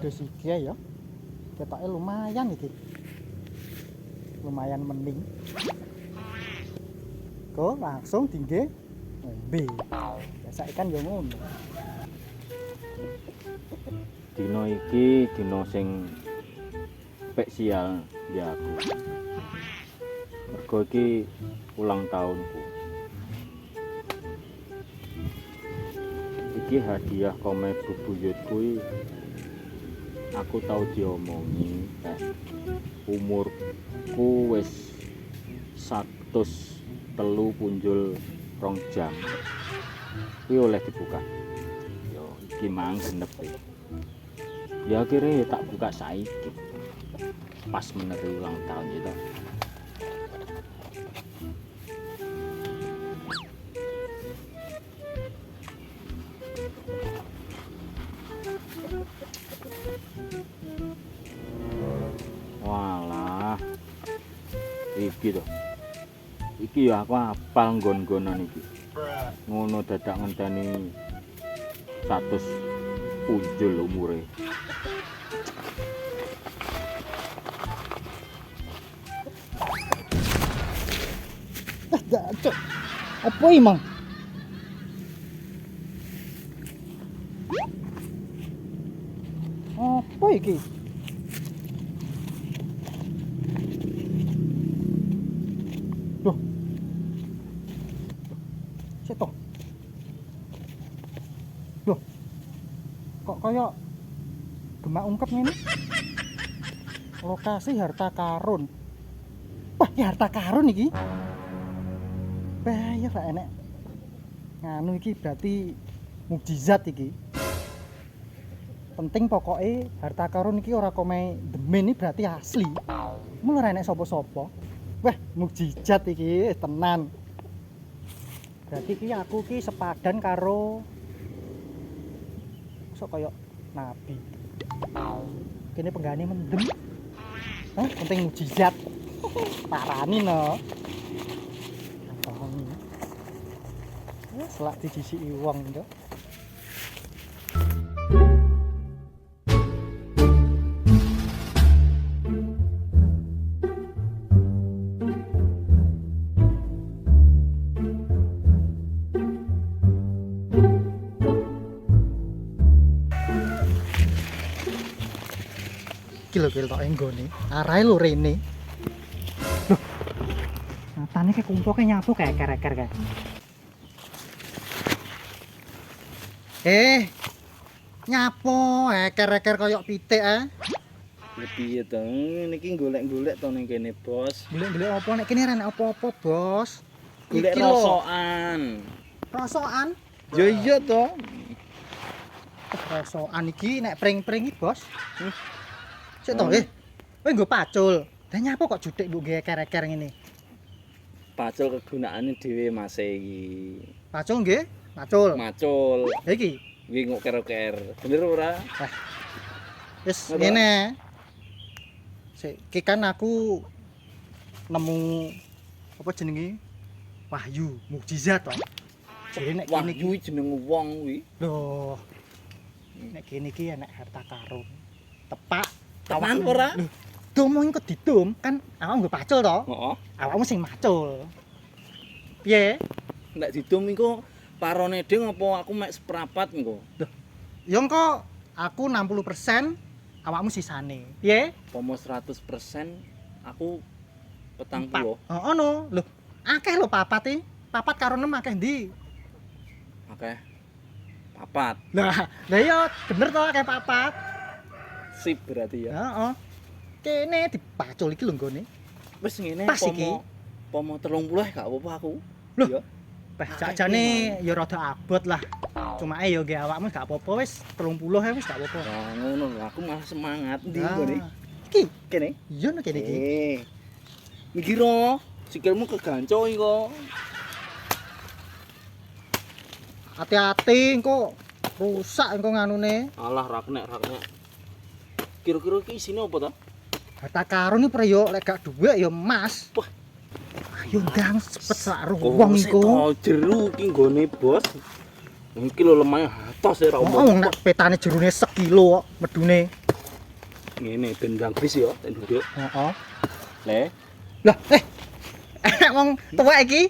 wedhus iki ya. Ketoke lumayan iki. Lumayan mending. Kok langsung tinggi ngombe. Biasa ikan yo ngono. Dino iki dino sing spesial ya aku. Mergo iki ulang tahunku. Iki hadiah kome bebuyut kuwi aku tau diomongi umurku wis 103 punjul 2 jam. Kuwi oleh dibuka. Yo iki mang genep iki. Ya akhirnya tak buka saiki. Pas meneri ulang tahun gitu. Walah. Iki to. Iki ya aku apal nggon-nggonan iki. Ngono dadak ngenteni 100 punjul umure. Cuk. Apa iki, Mang? Apa iki? Loh. Sik to. Loh. Kok kaya gemak ungkep ngene? Lokasi harta karun. Wah, iki harta karun iki. Bahaya lah enek. Nganu iki berarti mukjizat iki. Penting pokoknya harta karun iki ora kome demen iki berarti asli. Mula ora enek sapa-sapa. Wah, mukjizat iki tenan. Berarti iki aku iki sepadan karo sok kaya nabi. Kene penggane mendem. Hah, penting mukjizat. Parani no. Selak dijisiki wong to. Kilo-kilo tok enggone. Arahe lho rene. Loh. Matane kayak kumpoke nyapu kayak kereker kayak. Nyapo eker-eker koyok pitik Piye to? Niki golek-golek to ning kene, Bos. Golek-golek apa nek kene ra nek apa-apa, Bos. Golek Iki lho. rosokan. Rosokan? Ya iya to. Rosokan iki nek pring-pring iki, Bos. Sik to, kowe nggo pacul. Lah nyapo kok judik mbok nggae eker-eker ngene? Pacul kegunaane dhewe Mas iki. Pacul nggih? Pacul. Macul. Lah iki Kuwi ngoker-oker. Bener ora? wis ngene. Sik, iki kan aku nemu apa jenenge? Wahyu, mukjizat to. Jadi nek kene iki Wahyu jeneng wong kuwi. lho. Nek kene iki enek harta karun. Tepak Teman ora? Dom kok didom kan awakmu nggo pacul to? Heeh. Awakmu sing macul. Piye? Nek didum iku parone dhewe apa aku mek seprapat engko? Loh. Ya engko aku 60%, awakmu sisane. Piye? Pomo 100% aku 40. Heeh no. Lho, akeh lho papat iki. Papat karo 6 akeh ndi? Akeh. Papat. Lah iya bener to akeh papat. Sip berarti ya. Heeh. Kene dipacul iki lho nggone. Wis ngene Pas iki. pomo 30 gak apa-apa aku. Loh. Ya. Sakjane ya rada abot lah. Cuma ya nggih awakmu gak apa-apa wis 30 ya wis gak apa-apa. Nah, ngono lho, aku malah semangat ndi Ah. nggone. Iki Kene. iya no kene iki. Mikiro, sikilmu keganco iki kok. Hati-hati engko rusak engko nganune. Alah ra kena. Kira-kira iki isine apa ta? Harta karun iki priyo lek gak dhuwit ya emas. Wah. Ayo ndang cepet sak ruwong iku. Jeru iki nggone, Bos. Iki lho lemah atos ora Oh, nek petane jerone sekilo kok medune. ngene ben ndang bis ya, ten duduk. Heeh. Le, Lah, wong tuwek iki.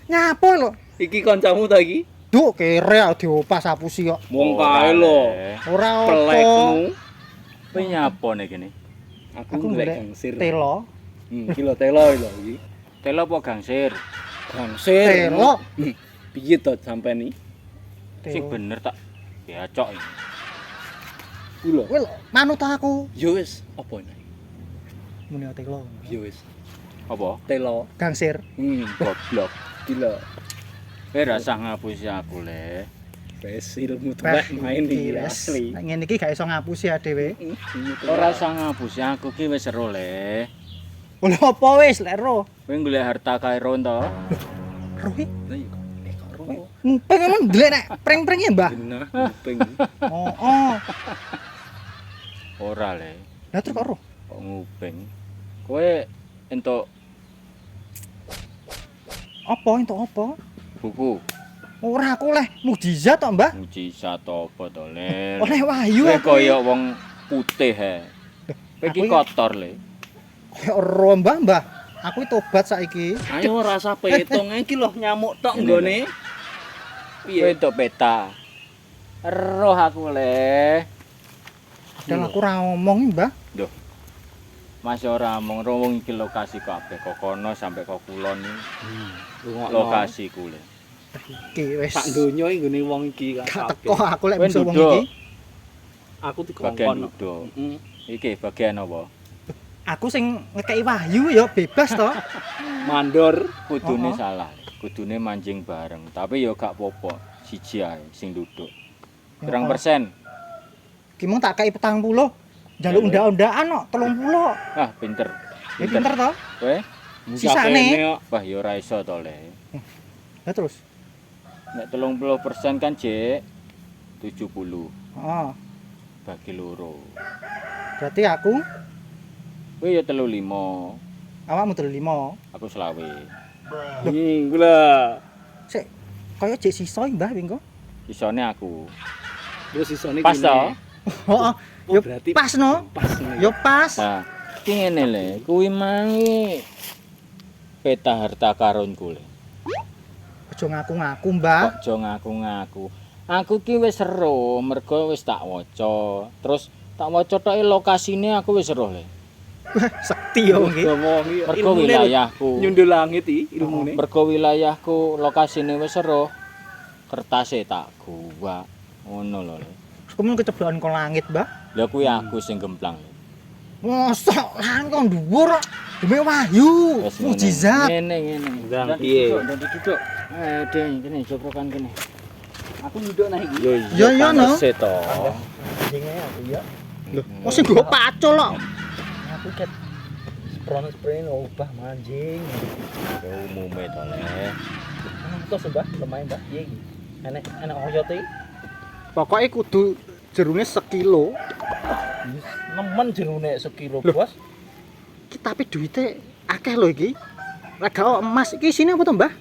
Nyapu lho. Iki kancamu ta iki? Duk kere diopas sapusi kok. Wong ora, kae lho. Le. Ora apa. Pelekmu. Kowe nyapa nek kene? Aku Aku golek golek gangsir. telo. Kilo telo lho iki. Telo apa gangsir? Gangsir. Telo. Piye to sampean iki? Sing bener tak diacok iki. Ku lho. Kowe lho, manut aku. Ya wis, apa nek? Muni telo. Ya wis. Apa? Telo. Gangsir. Goblok. Gila. Kowe ra usah ngapusi aku, Le. Wes ilmu tuwek main iki wes. asli. Nek ngene iki gak iso ngapusi ya dhewe. Ora usah ngapusi aku ki wis ero, Le. Lho apa wis lek ro? Kowe golek harta karun to? Ro iki Lah ya kok ro. nguping emang ndelik nek pring-pring ya, Mbah. Genah kuping. Oh. Ora, Le. Lah terus kok ro? Kok nguping. Kowe entuk Apa entuk apa? buku Ora aku leh mukjizat tok, Mbah. mujizat apa to, Le? Oleh wahyu Kowe aku. kaya wong putih he. Kowe iki Aku iki- kotor, Le. Kaya ro, Mbah, Mbah. Aku tobat saiki. Ayo rasa petong iki lho nyamuk tok nggone. Kowe Piye? entuk peta. Roh aku, Le. Dan aku ora ngomong, Mbah. Duh. Mas ora mong wong iki lokasi kabeh kok kono sampai kok kulon iki. Lokasi ku, Le. Iki wis. Sak donya iki nggone wong iki Gak teko aku lek Kowe bisa wong duduk. iki. Aku Bagian dikongkon. duduk. Heeh. Iki bagian apa? Aku sing ngekeki wahyu ya bebas to. Mandor. Kudune Oh. salah. Kudune mancing bareng, tapi ya gak apa-apa. Siji ae sing duduk. Pirang Oh. persen? Ki mung tak kei 40. Jaluk undak-undakan kok 30. Ah, pinter. Ya pinter to. Kowe? Sisane. Wah, ya ora iso to, Le. Lah terus. Nek 30% kan Jek 70 Heeh. bagi loro. Berarti aku Kowe ya 35, awakmu 35. aku 20. Gula. Sik kaya jek sisa iki, Mbah pingko. Isone aku. Terus isone Pas to? Heeh. Oh, Yo berarti pas no. Pas nih. Yo pas. Nah, ki ngene Le, kuwi mangi peta harta karunku, Le. Aja ngaku-ngaku, Mbah. Kok aja ngaku-ngaku. Aku ki wis ero, mergo wis tak waca. Terus tak waca tok lokasine aku wis ero, Le. Sekti yo nggih. Mergo wilayahku. Nyundul langit iki ilmune. Mergo wilayahku lokasine wis ero. Kertase tak gua. Ngono lho, Le. Kamu keceblokan ke langit, Mbah. Lah kuwi aku sing gemplang. Le. Mosok langit kok dhuwur kok. Demi wahyu, Wes mukjizat. ngene. Ndang, piye? Duduk. Deng, kene joprokan kene. Aku nyunduk nah iki. Ya, ya, no. panese to. Anjinge aku ya. Lho, kok sing go pacul kok. Aku ket spray obah manjing. Ya umume to, Le. Terus Mbah, lumayan Mbah. Piye iki? Enek oyote. Pokoknya kudu jerune sekilo. Nemen jerune sekilo, Loh. Bos. Ki tapi duite akeh lho iki. Lek gak emas iki isine apa to, Mbah?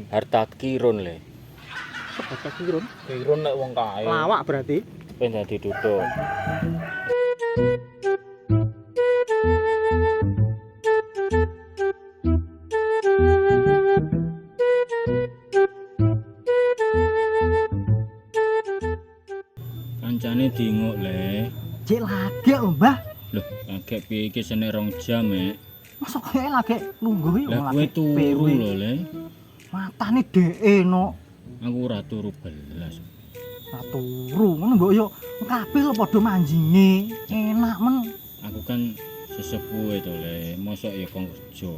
Harta kirun, Le. Apa kirun? Kirun nek wong kae. Lawak berarti. Kowe dadi duduk. Kancane dinguk, Le. Jek lagi lho, Mbah. Loh, agek piye iki sene 2 jam, Mek. Masa kaya lagi lungguh iki Lah kowe turu lho, Le. Matane dheke no. Aku ora turu belas. Ora turu, ngono mbok yo kabeh lho padha manjinge. Enak men. Aku kan sesepuhe to, Le. Mosok ya kon kerja.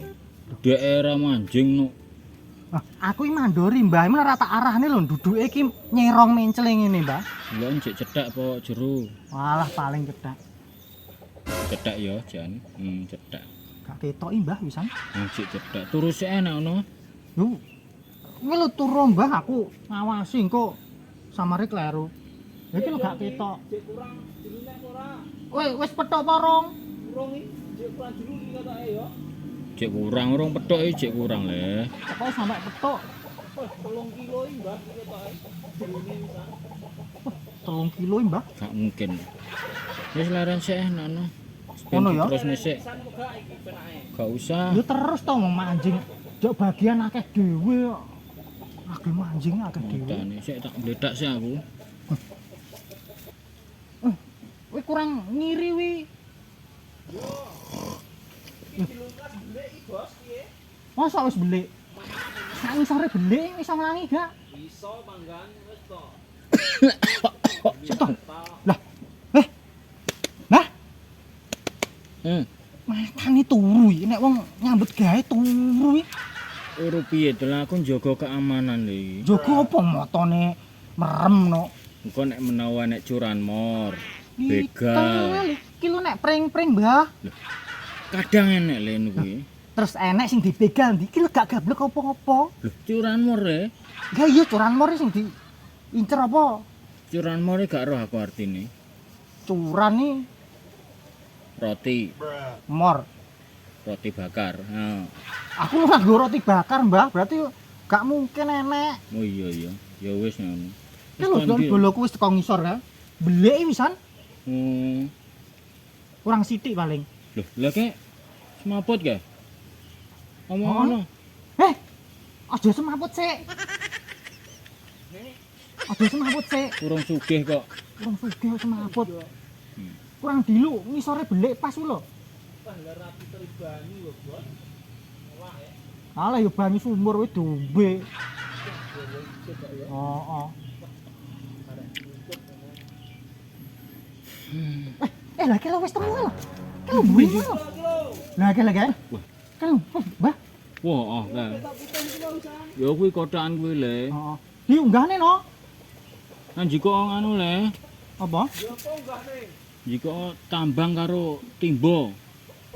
Daerah manjing no. Nah, aku iki mandori, Mbah. Men ora tak arahne lho duduke iki nyerong mencel ngene, Mbah. Lha njek cethak apa jero? Walah paling cedak. Cethak ya, Jan. Cethak. Gak ketoki, Mbah, wisan. Njek cethak. Turu sik enak no. Yo. Kuwi lho turu, Mbah, aku ngawasi engko samare kleru. Iki lho gak ketok. Jek kurang jerune ora. Wis petok apa rong? Kurang iki jek kurang jeru iki katoke ya. Cek kurang orang petok iki cek kurang, Le. Pokoke sampe petok 3 kilo iki, Mbah, iki katoke. Jerune bisa. 3 kilo, Mbah. Gak mungkin. Wis laren sik enak no. Ngono ya? Terus sik. Gak usah. Ya terus to mau mancing. Jok bagian akeh dhewe kok. Akeh mancing akeh dhewe. Ngotane sik tak bledak sik aku. Kowe kurang ngiri wi. Masa wis belik? Sak sore belik iso nglangi gak? Iso manggan wis to. Cetok. Lah. Nah, makane turu iki nek wong nyambut gawe turu iki. Ora piye to lah aku njaga keamanan lho iki. Jogo apa motone merem no. Engko nek menawa nek curanmor, begal. Iki lho nek pring-pring, Mbah. Kadang enek le niku kuwi. Terus enek sing dibegal ndi iki lho gak gablek apa-apa. Lho curanmor e. Ya iya curanmor sing diincer apa? Curanmor gak roh aku artine. Curan nih Roti, mor. roti bakar. Ha. Aku ora nggo roti bakar, Mbah. Berarti gak mungkin enek. Oh iya. Ya wis ngono. Ki lho don boloku wis teko ngisor ya. Beleki wisan. Kurang sithik paling. Loh, lah kek semaput ke? Omong-omong. Aja semaput sik. Aja semaput sik. Kurang sugih kok. Kurang sugih semaput. Kurang dilu ngisore belik pas lho. Tangga rapi teribani lho, Bos. Alah ya banyu sumur wis dombe. Heeh. Lah kira wis temu lho. Kalau mburi lho. Lah kira kan. Kalau Mbah. Wah, kan. Ya kuwi kotakan kuwi le. Heeh. Diunggahne no. Kan jika anu le, Apa? jika tambang karo timba.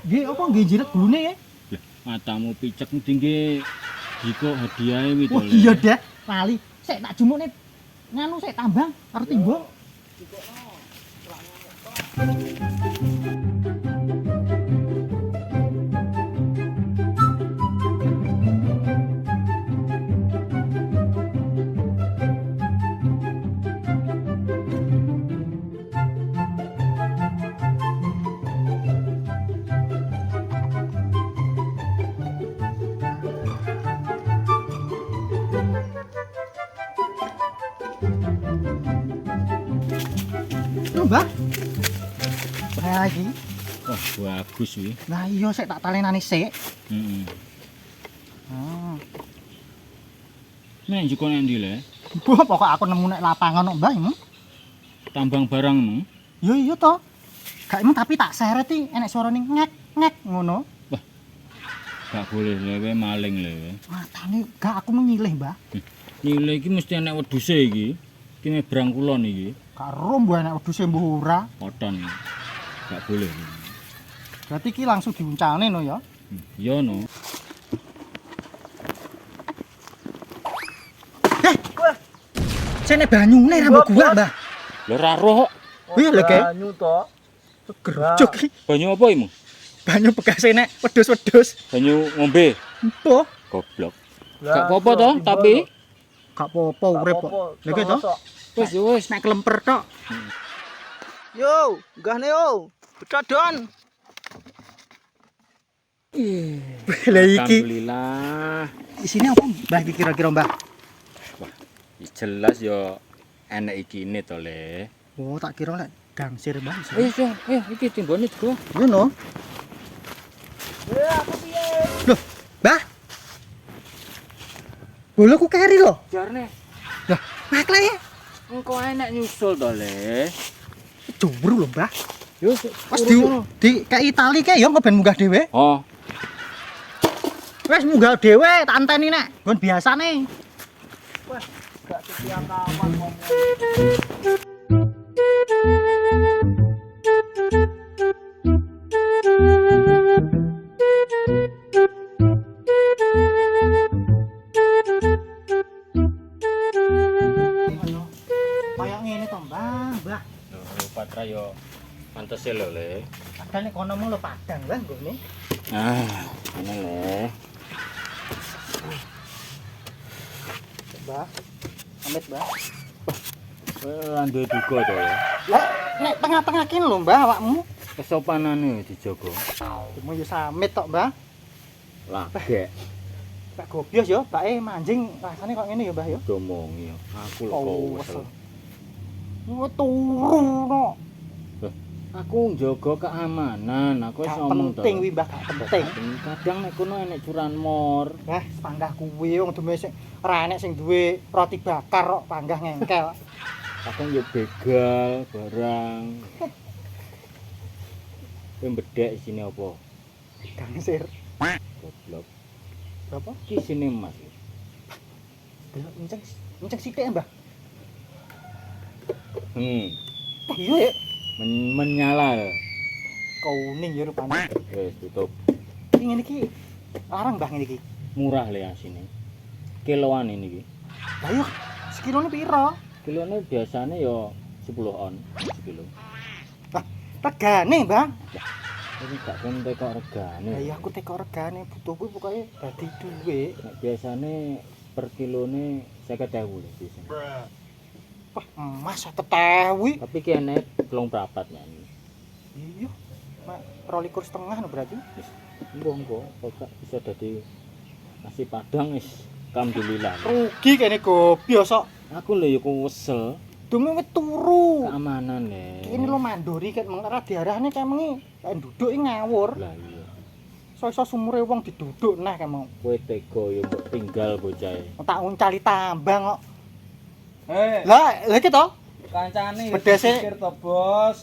Nggih apa nggih jiret gulune ya? Lah, matamu picek tinggi jika hadiahe kuwi to Wah le. iya deh, lali. Sik tak jumukne nganu sik tambang karo timba. Lho, Mbah. Nah iki. Wah, bagus kuwi. Lah iya sik tak talenani sik. Heeh. Ah. Nek jika nek ndi le? Mbah pokok aku nemu nek lapangan kok, Mbah. Tambang barang no. Yo iya to. Gak emang tapi tak seret iki enek suarane ngek ngono. Gak boleh lewe maling lewe. Matane gak aku memilih, Mbah. Nilai iki mesti enek wedhuse iki. Iki mebrang kulon iki. Karo mbah enek wedhuse mbuh ora. Koton. Gak boleh. Berarti iki langsung diuncalne no ya. Iya no. Jene banyune ra mbok gua, Mbah. Lho ra roh. Wih lho, Ge. Banyu to. Gerujuk iki. Banyu apa imu? Banyu bekas nek wedhus-wedhus. Banyu ngombe. Empo. Goblok. Gak apa-apa to, tapi Gak apa-apa urip kok. Lha iki to. wis wis Nek kelemper tok. Yo, nggahne yo. Bedadon. Lah iki alhamdulillah. isine apa, Mbah iki kira-kira, Mbah? Jelas yo enek ikine to le. Oh, tak kira lek gangsir, Mbah. Ayo iki timbone juga. Ngono. Loh, Mbah. Boloku keri lho. Jarne. Lah, makle Engko enek nyusul to le. jumru lho, Mbah. Yo Pas di kayak Itali kayak ya kok ben munggah dhewe. Oh, Wes munggah dhewe tak anteni nek nggon biasane. Gak setiap kawan ngomong. Kayak ngene to, Mbah. lho patra yo pantes lho le. Padahal nek kono mung lho padang, Mbah, nggone. Ah, ngene le. Mbah. Amit, Mbah. Ande duga to ya. Lah, nek tengah-tengah kene lho, Mbah, awakmu. Kesopanane dijaga. Cuma yo samit tok, Mbah. Lagek Pak gobios yo, bake manjing rasane kok ngene yo, Mbah yo. domongi yo. Aku lho kok Oh, wesel. Turu no. Aku njaga keamanan, aku wis Gak ngomong to. penting wi, Mbah, gak penting. Kadang nek kono enek curanmor. Wah, panggah kuwi wong duwe sing ora enek sing duwe roti bakar kok panggah ngengkel. Kadang yo begal barang. Kowe bedhek isine apa? Gangsir. Goblok. Berapa? Iki isine emas. Delok enceng sithik, Mbah. Oh, iya ya. Menyala. Kuning ya rupane. Wis tutup. Iki ngene iki larang, Mbah, ngene iki. Murah le asine. Kiloan ini iki. Lah yo, sekilone piro? Kilone biasane yo 10 on sekilo. Regane, Mbah. Ini gak kon tekok regane. Lah iya aku tekok regane, butuh kuwi pokoke dadi dhuwit. Nek biasane per kilone 50.000 lho biasane. Wah, emas 100.000. Tapi ki enek telung prapat ya. Iya. Mak 2,5 no berarti. Engko kok bisa dadi nasi padang wis alhamdulillah. Rugi kene gobios kok. Aku lho ya wesel Dume wis turu. keamanan le. Kene lho mandori ket meng ora diarahne kae mengi. Kae nduduk ngawur. Lah iya. Iso sumure wong diduduk nah kae mau. Kowe tega ya mbok tinggal bocah. Tak uncali tambang kok. Eh, Lah iki to. kancane Pedese. pikir to, Bos.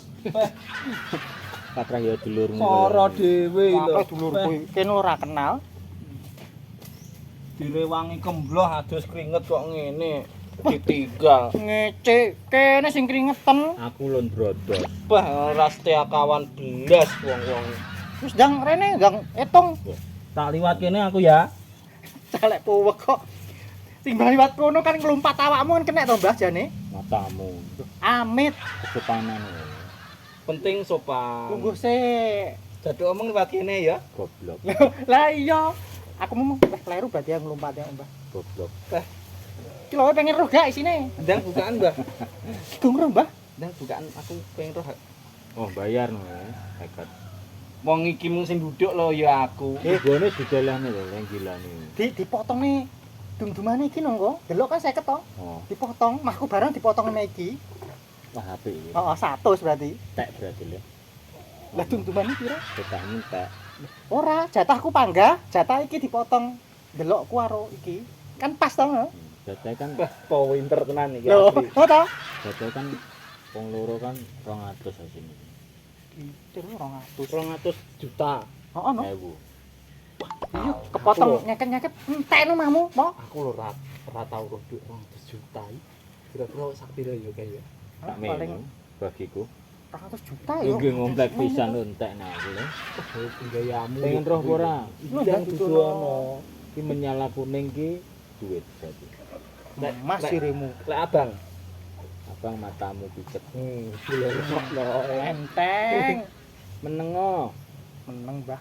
Katrah ya dulurmu. Cara dhewe lho. Apa dulurku kene ora kenal. Direwangi kembloh adus keringet kok ngene. Ditinggal. Ngece kene sing keringetan. Aku lon brodos. Bah, ora setia kawan belas wong-wong. Wis ndang rene ndang etung. Tak liwat kene aku ya. Celek puwek kok. Timbang liwat kono kan nglumpat awakmu kan kena to Mbah jane. Matamu. Amit. Kesopanan. Penting sopan. Tunggu sik. Jadi omong liwat kene ya. Goblok. Lah iya. Aku mau kleru berarti yang nglumpat ya Mbah. Goblok. Ki lho pengen roh gak isine. Ndang bukaan, Mbah. Gung roh Mbah. Ndang bukaan aku pengen roh. Oh, bayar no ya. Hekat. Wong iki mung sing duduk lho ya aku. Igone didelehne lho yang gila nih. Dipotong nih. Dum-dumane iki nonggo. Delok kan 50 to. Oh, Dipotong, mahku barang dipotong mek iki. wah apik iki. Heeh, 100 berarti. Tek berarti lho. Lah dum-dumane piro? Tekan tek. Ora, jatahku panggah, jatah iki dipotong. Delokku karo iki. Kan pas to, no? Dadi kan Wah, pinter tenan iki Lho, asli. oh to? dadi kan wong loro kan 200 asine. Itu 200. 200 juta. Heeh, no. 1000. Iya, kepotong nyeket-nyeket entekno mahmu, po. Aku lho ora tau roh duit 200 juta iki. Kira-kira sak piro ya kae ya. Tak Paling melu bagiku. 200 juta yo. Nggih ngomplek pisan lho entek nah aku lho. Oh, gayamu. Pengen roh apa ora? Ndang dudu ono. Iki menyala kuning ki duit berarti. Mas siremu. Lek abang. Abang matamu picet. Gila lho. Enteng. Menengo. Meneng, Mbah.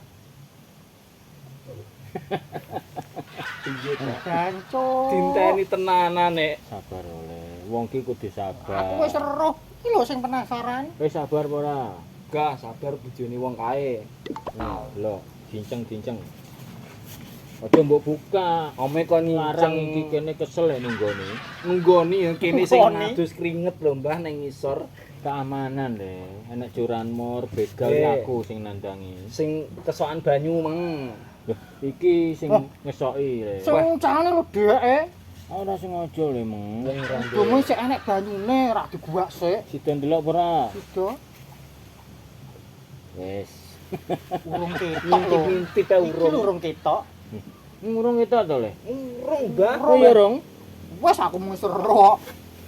Piye to? Danco. Dinteni tenanan nek. Sabar oleh. Wong ki kudu sabar. Aku wis eruh. Iki lho sing penasaran. Wis sabar apa ora? Gah sabar bojone wong kae. Nah, lho, dinceng-dinceng. Aja mbok buka. Ome kon Larang nginceng iki kene kesel ya ninggone. nenggoni ya kene sing Nenggoni. ngadus keringet lho Mbah nang ngisor Keamanan le. Enek curanmor, begal Eh. aku sing nandangi. sing kesokan banyu meng. Loh, iki sing Oh. ngesoki le. Sing cangane lho dheke. Ora sengaja le mong. Dumu sik enek banyune, rak diguwak sik. Sida ndelok apa ora? Sida Wis. urung ketok lho. Ngintip-ngintip ae Iki lho urung. urung ketok. Ngurung itu to le. Urung Mbah. Oh iya rong. Wes aku mung seru.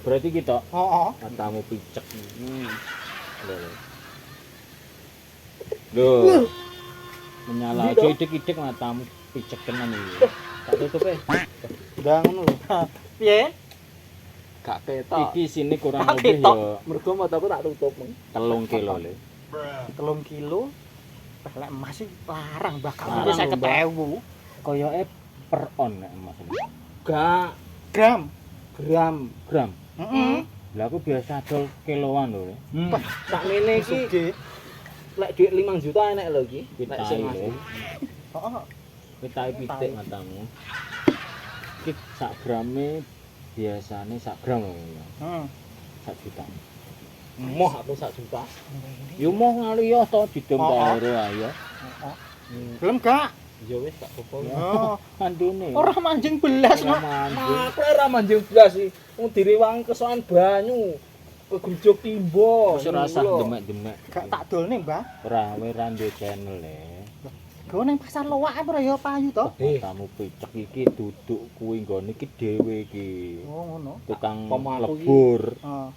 Berarti kita Heeh. matamu picek. Lho. Lho. Menyala aja idik-idik matamu picek tenan iki. Tak tutup Ndang ngono lho. Piye? Gak ketok. Iki sini kurang Tak lebih ketok. ya Mergo mataku tak tutup meng. 3 kilo le. 3 kilo. Lek emas iki larang Mbah Larang kamu lho, 50.000 Koyoke per on nek emas. Gak gram. gram. Gram. Heeh. Lah aku biasa dol kiloan lho. Tak ngene iki Sugih. lek dhuwit 5 juta enek lho iki. Lek Pitai sing lho. asli. Heeh. Pitai pitik matamu. Iki sak grame biasane sak gram lho. Heeh. 1 juta. Moh aku 1 juta. Yo moh ngali yo to didom Oh, oh. karo ayo. Heeh. Gelem gak? Ya wis tak apa. Oh. Kandune. Ora manjing belas no. manjing. Aku ora manjing blas iki. Wong direwangi kesoan banyu. Kegrujug timba. Wis ora usah demek-demek. Gak tak dolne, Mbah. Ora kowe ra ndek channel e. Go nang pasar lowak ora ya payu to? Kamu picek iki duduk kuwi nggone iki dhewe iki. Oh, ngono. Tukang Apa aku iki? lebur. Heeh.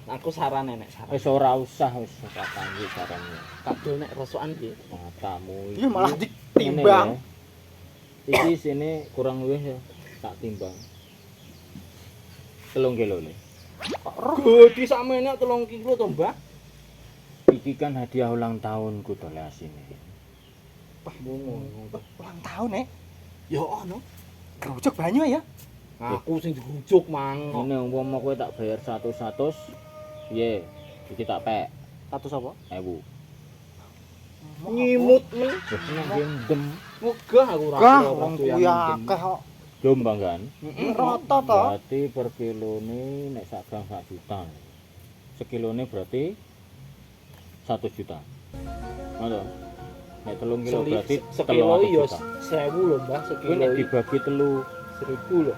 Aku saran enek saran. Wis ora usah wis ora kanggo carane. Kadol nek rosokan piye? Matamu Iya malah ditimbang. Iki sini kurang luwih ya tak timbang. 3 kilo le. Gede sakmene 3 kilo to, Mbah. Iki kan hadiah ulang tahunku to le asine. Wah, ngono. Ulang tahun nek. Ya ono. Grojok banyu ya. Aku sing dirujuk mang. Ngene umpama kowe tak bayar 100, piye? Iki tak pek 100 apa? 1000. Nyimut men. Wis nang gendem. Megah aku ora. Gah, wong kuwi akeh kok. Jombang kan? Rata to. Berarti per kilone nek sak gram 1 juta. Sekilone berarti 1 juta. Ngono. Nek 3 kilo berarti sekilo 300 ya juta. 1000 lho, Mbah, Kuwi sekilo. nek dibagi telu, 1000 lho.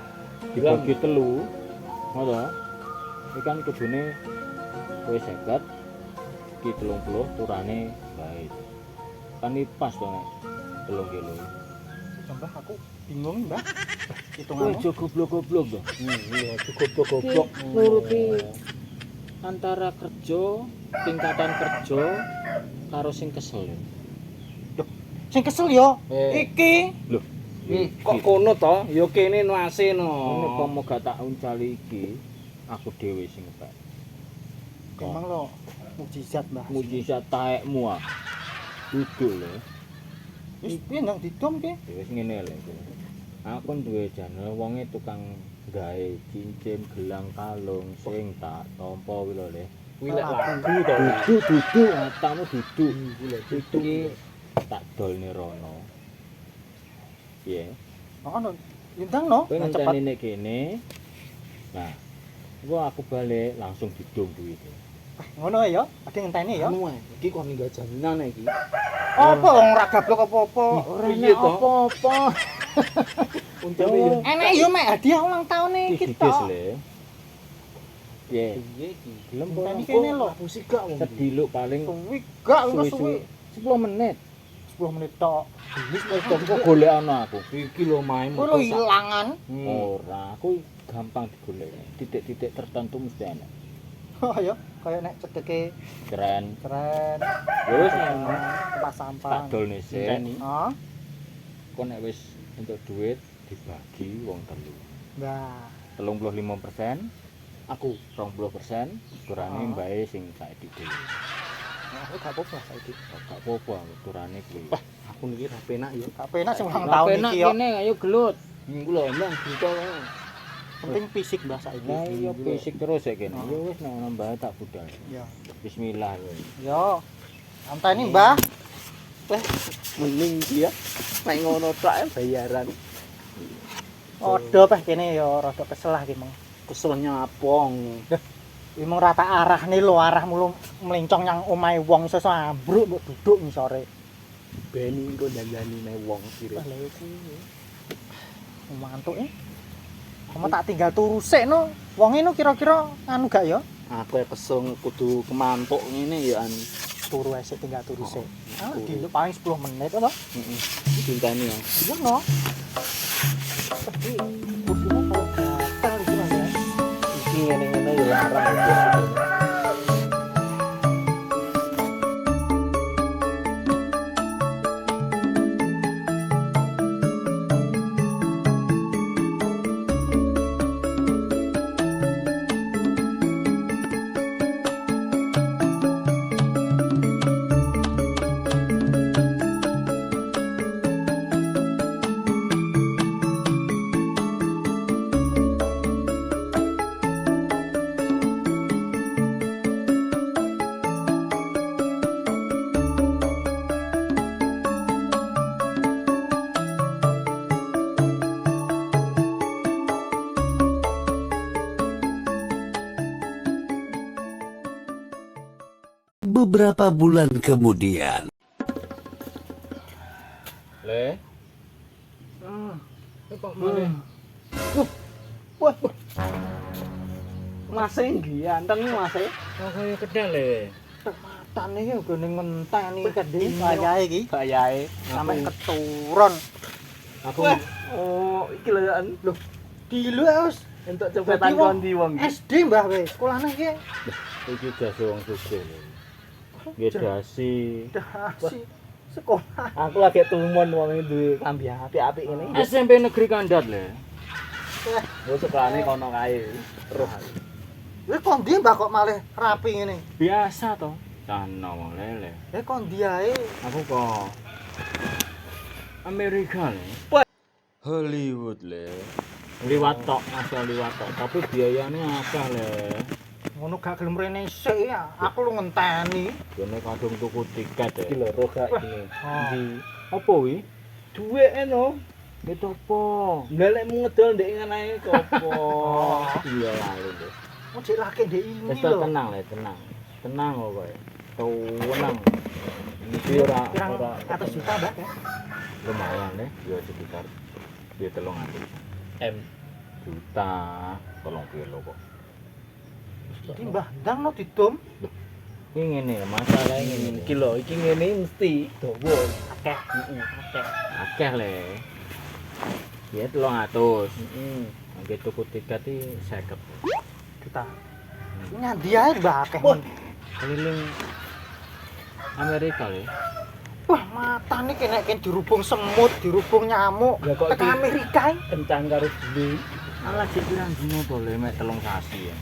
dibagi telu, ngono. Iki kan kudune kowe 50, iki 30 turane bae. Kan iki pas to nek 3 kilo. Mbah aku bingung, Mbah. Kowe Hitunganmu. aja goblok-goblok to. Iya, goblok-goblok. Nuruti antara kerja, tingkatan kerja karo sing kesel. Sing kesel yo. Eh. Iki. Lho, Kok kono to? Ya kene nuase no. Ini pomo gak tak uncali iki, aku dhewe sing ngepek. Emang lo mukjizat, Mbah. Mujizat taekmu ah. Duduk lho. Wis piye nang didom ki? Ya wis ngene lho. Aku duwe channel wonge tukang gawe cincin, gelang, kalung sing tak tampa kuwi lho le. Kuwi lek lagu to. Duduk, matamu duduk. Kuwi lek Iki tak dolne rono. Piye? Ono lintang no. Kowe Nah, cepat. ngenteni nek kene. Nah, gua aku balik langsung didom duit. Ngono ya. Ade ngenteni ya. Anu ae, iki kok ninggal jaminan iki. Apa wong ora gablok apa-apa. Ora Piye to? apa-apa. Untune yo. Enek yo mek hadiah ulang tahun Iki iki gede to. le. Piye? Piye iki? Gelem Ngenteni kok kene lho. Musik gak wong. sediluk paling Suwi gak ngono suwi-suwi suwi. 10 menit. 10 menit tok. Wis kok golekano aku. Iki lho main Kuwi lho ilangan. Ora, aku gampang digolek. Titik-titik tertentu mesti enak. Oh ya, kaya nek cedeke Keren. keren. Ya wis ngono. Tempat sampah. Tak dolne sik. Oh, Kok nek wis entuk duit dibagi wong telu. nah. 35% aku 20% kurane Oh. mbae sing saiki dhewe. Aku gak apa-apa saiki. Gak apa-apa aku turane kuwi. aku niki ra penak yo. Gak penak sing ulang Lah tahun penak iki yo. kene ayo gelut. Minggu lho ndang juta. Penting fisik Mbah saiki. Lah iya fisik terus ya kene. Oh. Ya wis nek ono mbae tak budal. Ya. Bismillah kowe. Yo. Anteni Mbah. Mending dia nek ngono tok bayaran. Odo peh kene yo rada kesel lah ki mong. Kesel nyapong. Iki mong rata arah nih lho, arah mulu melincong yang omahe wong iso ambruk mbok duduk ngisore. Beni engko dandani ne wong sire. Lah lha kuwi. Mantuk Kamu tak tinggal turu sik no. Wonge no kira-kira anu gak ya? Aku kesel kudu kemantuk ngene ya an. Turu ae sik tinggal turu sik. Ah, turu. dino paling 10 menit to. Heeh. Dinteni ya. Iya no. Tapi kursinya kalau gatel iki Mas ya. Iki ngene-ngene ya larang. Beberapa bulan kemudian. Le. Kok boleh? Wah. Masih ganteng masih. Kok kaya kedal le. Matane iki uga ning ngenteni kedhe bayahe iki. Bayahe. Sampe keturun. Aku Wah. Oh, iki lho kan. Lho, dilu wis Entuk cepetan kondi wong iki. SD Mbah wis. Sekolahane iki iki jase wong sugih. Nggih dasi. dasi sekolah. Aku lagi tumon wong iki duwe kambi apik-apik ngene. SMP Negeri Kandat le. Yo sekolahane kono kae. Roh. Wis kok ndi Mbah kok malih rapi ngene? Biasa to. Cana wong lele. Kok ndi ae? Aku kok Amerika le. Hollywood le. Liwat tok, asal liwat tok. Tapi biayanya akeh le. Ngono gak gelem rene sik ya. Aku lu ngenteni. Dene kadung tuku tiket Iki ya. lho roh gak iki. Di apa wi? Duwe eno. Itu apa? Ndelekmu ngedol ndek ngene kopo. Iya lali le. Mau cek laki ndek ini Wis lho. tenang le, tenang. Tenang kok kowe. Tenang. Iki ora Pirang ora 100 juta Mbah ya. lumayan deh, ya sekitar dia 300 M. juta, 3 kilo kok. Iki Mbah ndang no didom Ini ngene, masalah ngene. Iki lho, iki ngene mesti dawa. akeh. Akeh. Akeh le. Ya 300. Heeh. Nggih tuku tiket iki 50 Juta. Nyandi ae Mbah akeh. Wah. keliling Amerika le. Wah, matane kene dirubung semut, dirubung nyamuk. Ya kok Tekan iki- Amerika iki. Kencang karo dhewe. Alah sik pirang dino to le mek 3 sasi ya.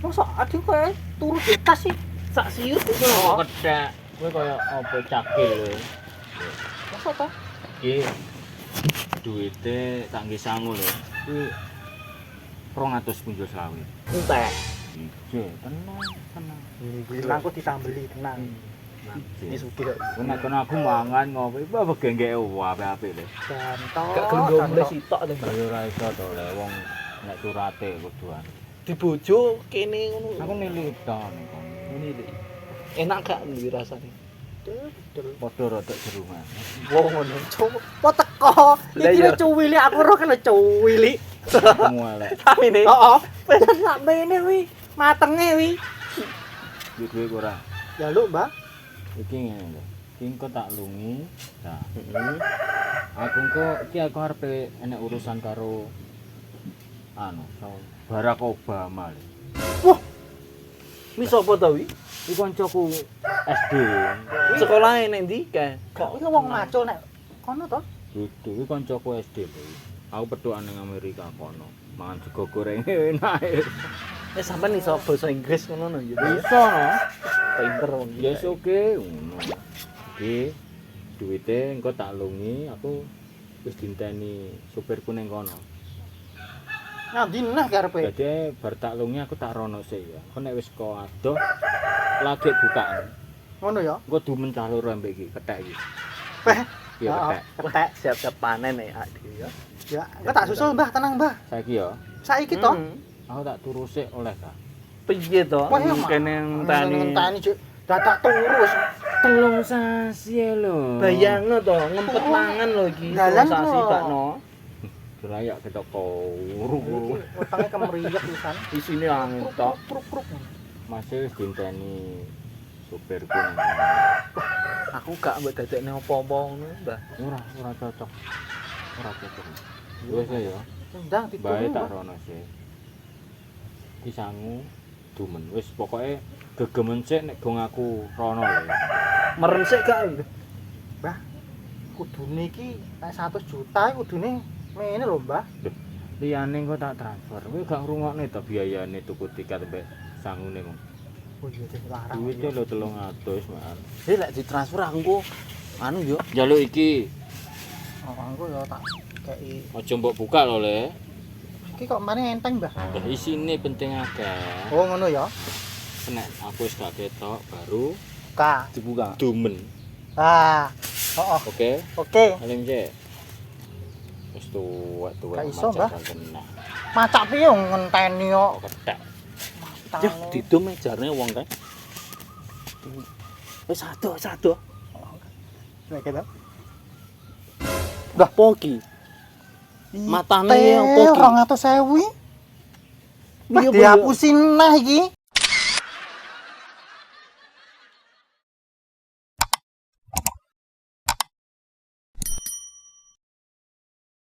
Masa ade kowe turu di tas sih? Sak siut iku Oh, lho. kethek. Kowe kaya apa cakil lho. Masa ta? Iki duwite tak nggih sangu lho. Kuwi 200 punjul selawe. Entek. Ijo, tenang. Bilangku ditambeli tenang. Iki sugih kok. Kowe nek kono aku mangan ngopi, apa genggeke apik-apik lho. Gantok. Gak gelem ngombe sitok to. Ya ora iso to le wong nek curate kuduan. Di bojo kene ngono. Aku nilik to nek kono. ngene iki. Enak gak ndi rasane? Padha rada jerungan. Wong ngono. Coba teko. Lah Iki iya. lho cuwili aku roh kena cuwili. Semua lek Tamine. Heeh. Wis sak mene wi. Matenge wi. duwe ora. Ya lho, Mbak. Iki ngene lho. Iki engko tak lungi. Nah, Heeh. aku engko iki aku arepe enek urusan karo Barack Obama lho. Mi sapa to wi? Iki kancaku SD. Sekolahe nek ndi kae? Kok iki wong macul nek kono to? Dudu iki kancaku SD lho. Aku petukan ning Amerika kono. Mangan sego goreng enak. Sampeyan iso basa Inggris ngono ya. Iso no. Pinter wong iki. Ya yes, oke ngono. Iki duwite engko tak lungi, aku wis dinteni supirku ning kono. Ngendi neh karepe? Dadi bar tak lungi aku tak rono sik ya. Engko nek wis kok adoh lagi bukaan. Ngono ya. Engko dumen cah loro ambek iki kethek iki. Weh, Iya kethek. ketek. Siap-siap panen ya dhewe ya. Ya, engko tak susul, Mbah, tenang, Mbah. Saiki ya, Saiki to. aku tak turu sik oleh ta. Piye to? Wah, ya, Kene ngenteni. ngenteni Cuk. Dadak turu wis. 3 sasi lho. Bayangno to, ngempet mangan lho iki. Dalan Sasi kok. gak no. Dirayak ketok kuru. Wetenge kemriyek pisan. Isine angin tok. Kruk-kruk. Masih wis dinteni supirku nang kono. Aku gak mbok dadekne apa-apa ngono, Mbah. Ora cocok. Ora cocok. Wis ya. Ndang Bae dituru. tak rono sih. Ki sangu dumen. Wis pokoke gegemen sik nek gong aku rono lho. Merem sik gak lho. Kudune iki nek 100 juta iki kudune ngene lho, Mbah. Liyane engko tak transfer. Kowe gak ngrungokne to biayane tuku tiket mbek sangune mong. Oh iya wis larang. Duwite lho 300, Man. Lek ditransfer aku kok anu yo. Njaluk iki. Oh, engko ya tak kei. Aja mbok buka lho, Le. Iki kok mane enteng, Mbah. Lah isine penting akeh. Oh, ngono ya. Nek aku wis gak ketok baru Ka. Dibuka. dumen. Ah. Oh, Oke. oke. Alim cek. Wis tuwek-tuwek Gak iso, Mbah. tenang. Macak piye ngenteni kok. Kok kethek. Ya didum jarne wong kae. Wis sado. Nek kita. Dah poki. Matane yang poki. 200.000. Wah, Iya, Bu. dihapusin nah iki.